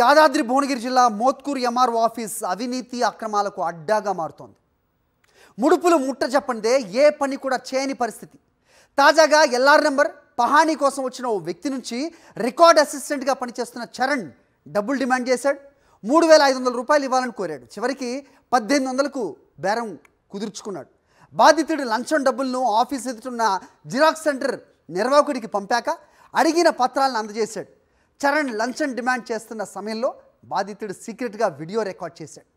యాదాద్రి భువనగిరి జిల్లా Mothkur MRO office అవినీతి అక్రమాలకు అడ్డాగా మారుతోంది. ముడుపులు ముట్ట చెప్పందే ఏ పని కూడా చేయని పరిస్థితి. తాజాగా ఎల్ఆర్ నెంబర్ పహానీ కోసం వచ్చిన ఓ వ్యక్తి నుంచి రికార్డ్ అసిస్టెంట్గా పనిచేస్తున్న చరణ్ డబ్బులు డిమాండ్ చేశాడు. 3,500 రూపాయలు ఇవ్వాలని కోరాడు. చివరికి 1,800కు బేరం కుదుర్చుకున్నాడు. బాధితుడు లంచం డబ్బులను ఆఫీస్ ఎదుటున్న జిరాక్స్ సెంటర్ నిర్వాహకుడికి పంపాక అడిగిన పత్రాలను అందజేశాడు. చరణ్ లంచం డిమాండ్ చేస్తున్న సమయంలో బాధితుడు సీక్రెట్గా వీడియో రికార్డ్ చేశాడు.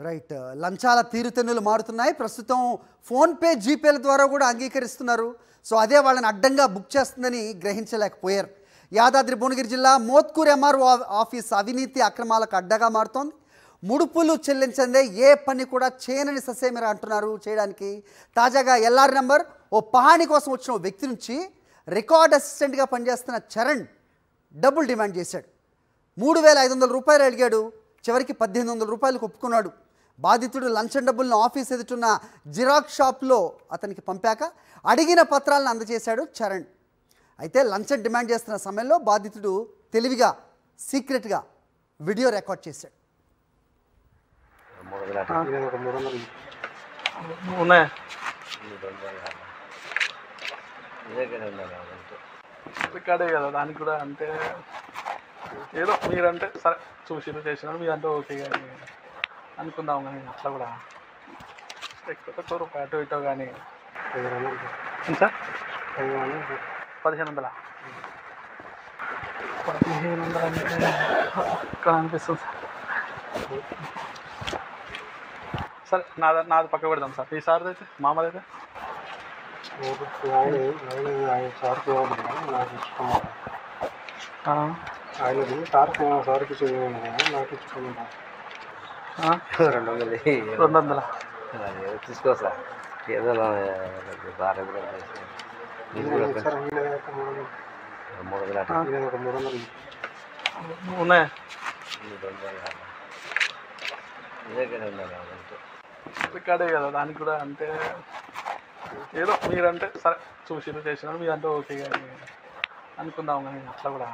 రైట్, లంచాల తీరుతెన్నులు మారుతున్నాయి. ప్రస్తుతం ఫోన్పే జీపేల ద్వారా కూడా అంగీకరిస్తున్నారు. సో అదే వాళ్ళని అడ్డంగా బుక్ చేస్తుందని గ్రహించలేకపోయారు. యాదాద్రి భువనగిరి జిల్లా మోత్కూరు ఎంఆర్ఓ ఆఫీస్ అవినీతి అక్రమాలకు అడ్డగా మారుతోంది. ముడుపులు చెల్లించందే ఏ పని కూడా చేయనని ససేమిరా అంటున్నారు చేయడానికి. తాజాగా ఎల్ఆర్ నెంబర్ ఓ పహానీ కోసం వచ్చిన వ్యక్తి నుంచి రికార్డ్ అసిస్టెంట్గా పనిచేస్తున్న చరణ్ డబ్బులు డిమాండ్ చేశాడు. 3,500 రూపాయలు అడిగాడు. చివరికి 1,800 రూపాయలకు ఒప్పుకున్నాడు. బాధితుడు లంచం డబ్బులను ఆఫీస్ ఎదుటున్న జిరాక్స్ షాప్లో అతనికి పంపాక అడిగిన పత్రాలను అందజేశాడు చరణ్. అయితే లంచం డిమాండ్ చేస్తున్న సమయంలో బాధితుడు తెలివిగా సీక్రెట్గా వీడియో రికార్డ్ చేశాడు. రికార్డే కదా, దానికి కూడా అంటే ఏదో మీరంటే సరే చూసి చేసినారు, మీరంటే ఓకే కానీ అనుకుందాం. కానీ అట్లా కూడా ఎక్కువ రూపాయి అటు ఇటో కానీ సార్ 1,500 అంటే ఇక్కడ అనిపిస్తుంది సార్. నాది పక్క పెడదాం సార్. ఈ సార్ది అయితే మామదైతే ఆయనది సార్కి నాకు ఇచ్చుకోమన్నా 200 తీసుకో సార్. ఏదో ఉన్నాయా రికార్డే కదా, దానికి కూడా అంటే ఏదో మీరంటే సరే చూసి చేసినారు, మీరంటే ఓకే కానీ అనుకుందాం. కానీ అట్లా కూడా